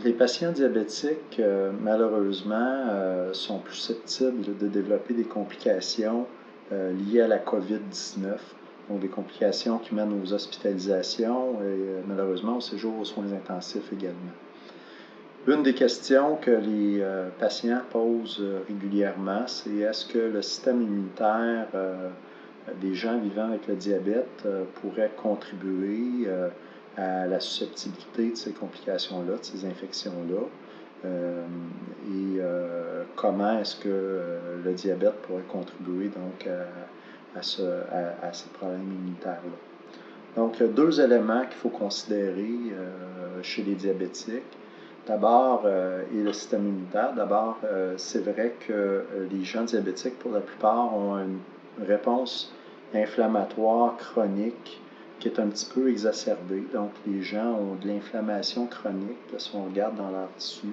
Donc, les patients diabétiques, malheureusement, sont plus susceptibles de développer des complications liées à la COVID-19, donc des complications qui mènent aux hospitalisations et malheureusement au séjour aux soins intensifs également. Une des questions que les patients posent régulièrement, c'est est-ce que le système immunitaire des gens vivant avec le diabète pourrait contribuer à la susceptibilité de ces complications-là, de ces infections-là, comment est-ce que le diabète pourrait contribuer donc à ces problèmes immunitaires-là. Donc, il y a deux éléments qu'il faut considérer chez les diabétiques. D'abord, et le système immunitaire. D'abord, c'est vrai que les gens diabétiques, pour la plupart, ont une réponse inflammatoire chronique qui est un petit peu exacerbée. Donc, les gens ont de l'inflammation chronique, si on regarde dans leur tissu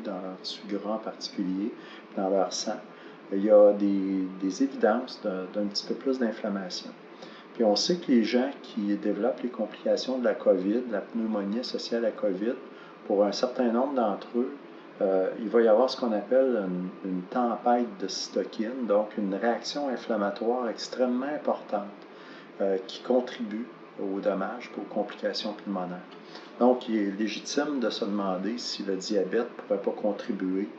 gras en particulier, dans leur sang. Il y a des évidences d'un petit peu plus d'inflammation. Puis on sait que les gens qui développent les complications de la COVID, de la pneumonie associée à la COVID, pour un certain nombre d'entre eux, il va y avoir ce qu'on appelle une tempête de cytokines, donc une réaction inflammatoire extrêmement importante qui contribue aux dommages et aux complications pulmonaires. Donc, il est légitime de se demander si le diabète ne pourrait pas contribuer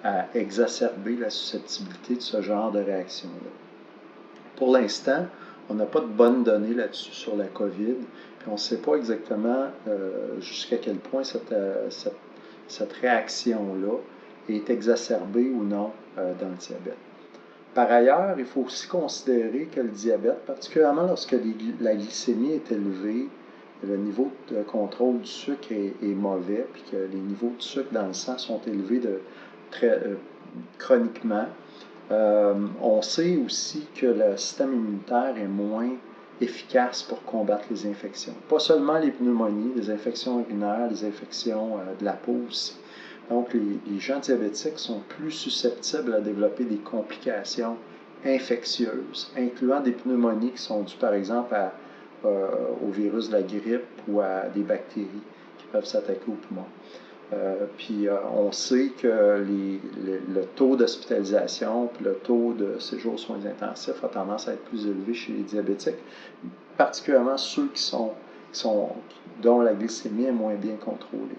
à exacerber la susceptibilité de ce genre de réaction-là. Pour l'instant, on n'a pas de bonnes données là-dessus sur la COVID, puis on ne sait pas exactement jusqu'à quel point cette réaction-là est exacerbée ou non dans le diabète. Par ailleurs, il faut aussi considérer que le diabète, particulièrement lorsque la glycémie est élevée, le niveau de contrôle du sucre est mauvais, puis que les niveaux de sucre dans le sang sont élevés chroniquement, on sait aussi que le système immunitaire est moins efficace pour combattre les infections. Pas seulement les pneumonies, les infections urinaires, les infections de la peau aussi. Donc, les gens diabétiques sont plus susceptibles à développer des complications infectieuses, incluant des pneumonies qui sont dues, par exemple, au virus de la grippe ou à des bactéries qui peuvent s'attaquer aux poumons. On sait que le taux d'hospitalisation et le taux de séjour aux soins intensifs a tendance à être plus élevé chez les diabétiques, particulièrement ceux dont la glycémie est moins bien contrôlée.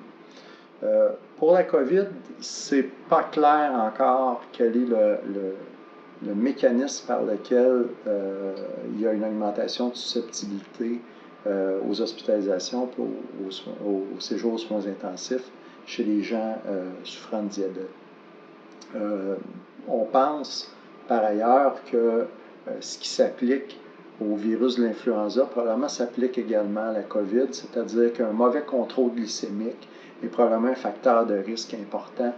Pour la COVID, c'est pas clair encore quel est le mécanisme par lequel il y a une augmentation de susceptibilité aux hospitalisations et au séjour aux soins intensifs chez les gens souffrant de diabète. On pense par ailleurs que ce qui s'applique au virus de l'influenza probablement s'applique également à la COVID, c'est-à-dire qu'un mauvais contrôle glycémique est probablement un facteur de risque important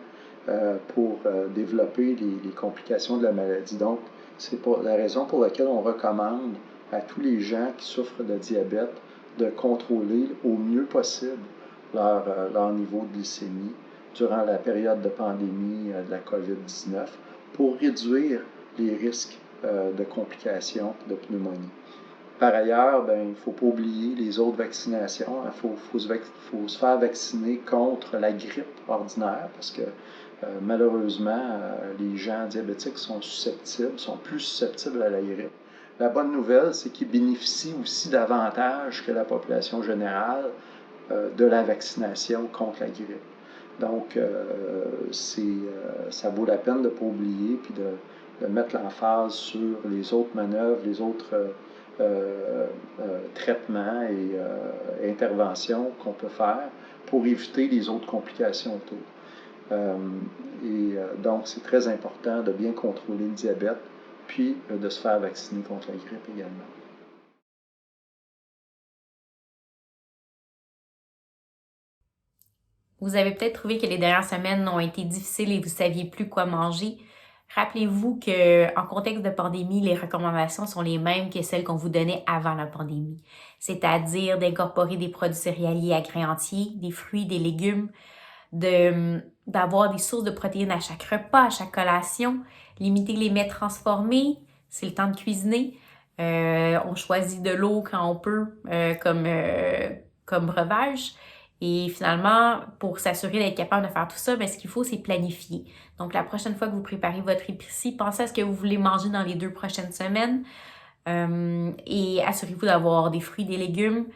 pour développer les complications de la maladie. Donc, c'est la raison pour laquelle on recommande à tous les gens qui souffrent de diabète de contrôler au mieux possible leur niveau de glycémie durant la période de pandémie de la COVID-19 pour réduire les risques de complications de pneumonie. Par ailleurs, il ne faut pas oublier les autres vaccinations. Il faut se faire vacciner contre la grippe ordinaire parce que malheureusement, les gens diabétiques sont plus susceptibles à la grippe. La bonne nouvelle, c'est qu'ils bénéficient aussi davantage que la population générale de la vaccination contre la grippe. Donc, ça vaut la peine de ne pas oublier puis de mettre l'emphase sur les autres manœuvres, les autres traitements et interventions qu'on peut faire pour éviter les autres complications autour. Donc, c'est très important de bien contrôler le diabète puis de se faire vacciner contre la grippe également. Vous avez peut-être trouvé que les dernières semaines ont été difficiles et vous ne saviez plus quoi manger. Rappelez-vous qu'en contexte de pandémie, les recommandations sont les mêmes que celles qu'on vous donnait avant la pandémie. C'est-à-dire d'incorporer des produits céréaliers à grains entiers, des fruits, des légumes, d'avoir des sources de protéines à chaque repas, à chaque collation, limiter les mets transformés, c'est le temps de cuisiner. On choisit de l'eau quand on peut comme breuvage. Et finalement, pour s'assurer d'être capable de faire tout ça, ce qu'il faut, c'est planifier. Donc, la prochaine fois que vous préparez votre épicerie, pensez à ce que vous voulez manger dans les 2 prochaines semaines. Et assurez-vous d'avoir des fruits, des légumes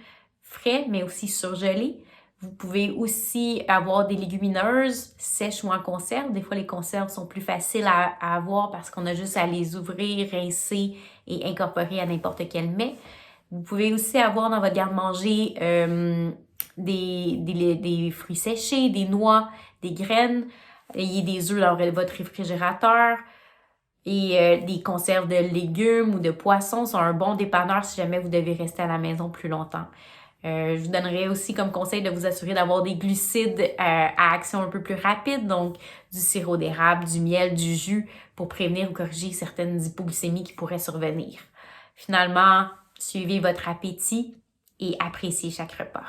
frais, mais aussi surgelés. Vous pouvez aussi avoir des légumineuses sèches ou en conserve. Des fois, les conserves sont plus faciles à avoir parce qu'on a juste à les ouvrir, rincer et incorporer à n'importe quel mets. Vous pouvez aussi avoir dans votre garde-manger des fruits séchés, des noix, des graines. Ayez des œufs dans votre réfrigérateur. Et des conserves de légumes ou de poissons sont un bon dépanneur si jamais vous devez rester à la maison plus longtemps. Je vous donnerais aussi comme conseil de vous assurer d'avoir des glucides à action un peu plus rapide, donc du sirop d'érable, du miel, du jus, pour prévenir ou corriger certaines hypoglycémies qui pourraient survenir. Finalement, suivez votre appétit et appréciez chaque repas.